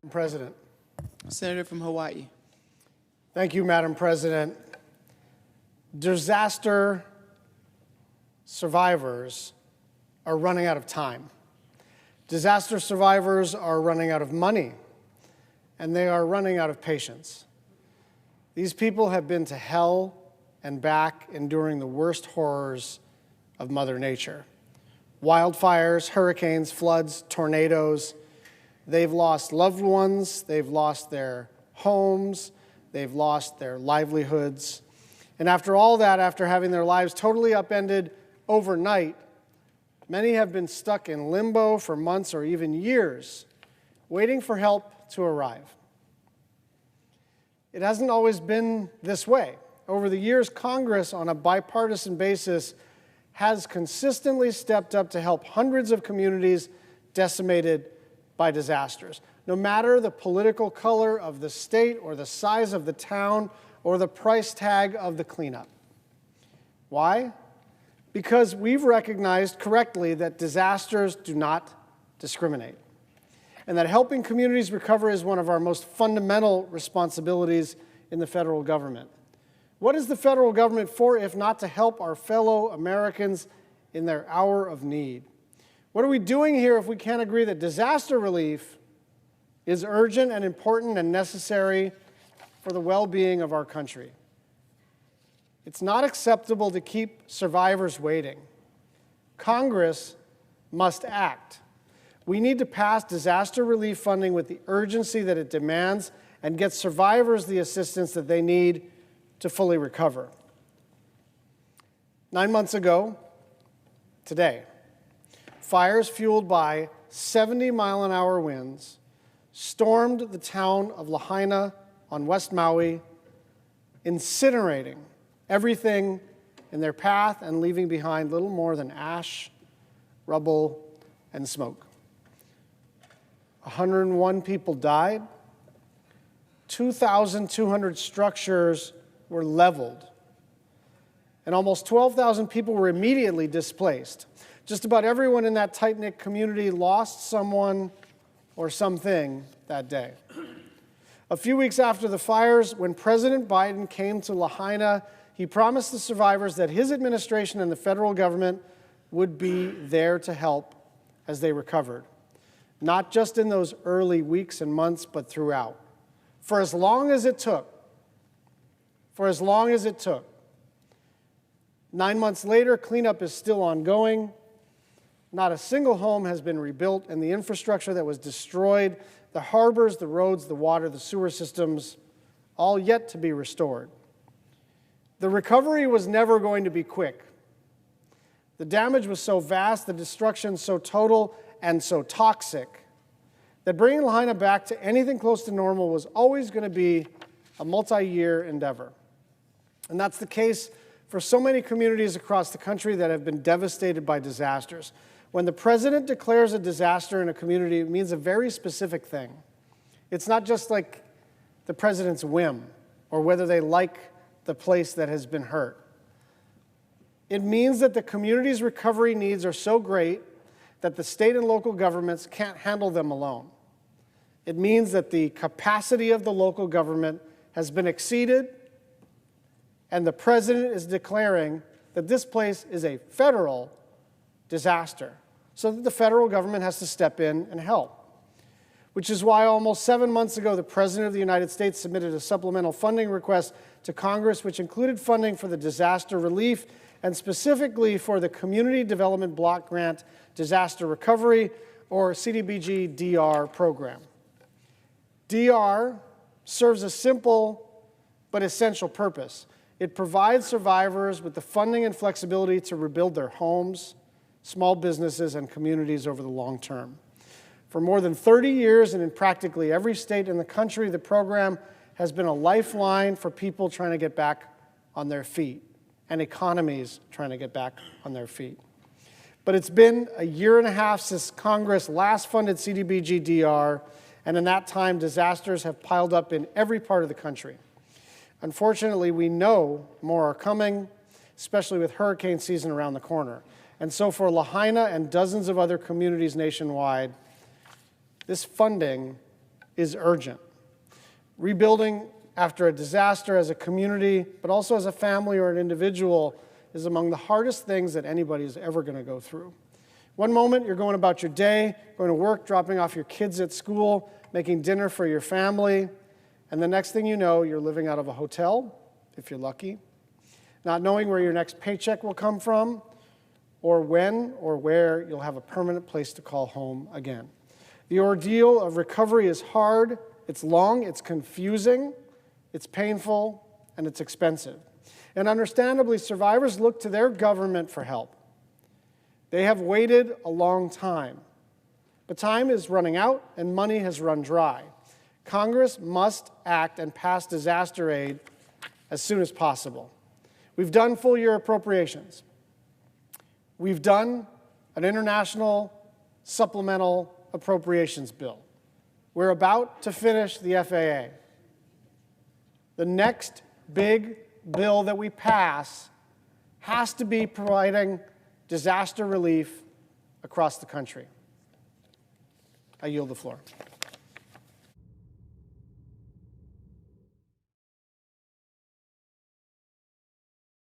President. Senator from Hawaii. Thank you, Madam President. Disaster survivors are running out of time. Disaster survivors are running out of money, and they are running out of patience. These people have been to hell and back, enduring the worst horrors of Mother Nature. Wildfires, hurricanes, floods, tornadoes. They've lost loved ones, they've lost their homes, they've lost their livelihoods. And after all that, after having their lives totally upended overnight, many have been stuck in limbo for months or even years, waiting for help to arrive. It hasn't always been this way. Over the years, Congress, on a bipartisan basis, has consistently stepped up to help hundreds of communities decimated by disasters. No matter the political color of the state or the size of the town or the price tag of the cleanup. Why? Because we've recognized correctly that disasters do not discriminate, and that helping communities recover is one of our most fundamental responsibilities in the federal government. What is the federal government for if not to help our fellow Americans in their hour of need? What are we doing here if we can't agree that disaster relief is urgent and important and necessary for the well-being of our country? It's not acceptable to keep survivors waiting. Congress must act. We need to pass disaster relief funding with the urgency that it demands and get survivors the assistance that they need to fully recover. 9 months ago, today, fires fueled by 70-mile-an-hour winds stormed the town of Lahaina on West Maui, incinerating everything in their path and leaving behind little more than ash, rubble, and smoke. 101 people died. 2,200 structures were leveled, and almost 12,000 people were immediately displaced. Just about everyone in that tight-knit community lost someone or something that day. A few weeks after the fires, when President Biden came to Lahaina, he promised the survivors that his administration and the federal government would be there to help as they recovered, not just in those early weeks and months, but throughout. For as long as it took. 9 months later, cleanup is still ongoing. Not a single home has been rebuilt, and the infrastructure that was destroyed, the harbors, the roads, the water, the sewer systems, all yet to be restored. The recovery was never going to be quick. The damage was so vast, the destruction so total and so toxic, that bringing Lahaina back to anything close to normal was always going to be a multi-year endeavor. And that's the case for so many communities across the country that have been devastated by disasters. When the president declares a disaster in a community, it means a very specific thing. It's not just like the president's whim or whether they like the place that has been hurt. It means that the community's recovery needs are so great that the state and local governments can't handle them alone. It means that the capacity of the local government has been exceeded, and the president is declaring that this place is a federal disaster, so that the federal government has to step in and help. Which is why almost 7 months ago, the President of the United States submitted a supplemental funding request to Congress, which included funding for the disaster relief and specifically for the Community Development Block Grant Disaster Recovery, or CDBG-DR program. DR serves a simple but essential purpose. It provides survivors with the funding and flexibility to rebuild their homes, small businesses, and communities over the long term. For more than 30 years and in practically every state in the country, the program has been a lifeline for people trying to get back on their feet and economies trying to get back on their feet. But it's been a year and a half since Congress last funded CDBG-DR, and in that time, disasters have piled up in every part of the country. Unfortunately, we know more are coming, especially with hurricane season around the corner. And so for Lahaina and dozens of other communities nationwide, this funding is urgent. Rebuilding after a disaster as a community, but also as a family or an individual, is among the hardest things that anybody is ever going to go through. One moment, you're going about your day, going to work, dropping off your kids at school, making dinner for your family, and the next thing you know, you're living out of a hotel, if you're lucky, not knowing where your next paycheck will come from, or when or where you'll have a permanent place to call home again. The ordeal of recovery is hard, it's long, it's confusing, it's painful, and it's expensive. And understandably, survivors look to their government for help. They have waited a long time, but time is running out and money has run dry. Congress must act and pass disaster aid as soon as possible. We've done full-year appropriations. We've done an international supplemental appropriations bill. We're about to finish the FAA. The next big bill that we pass has to be providing disaster relief across the country. I yield the floor.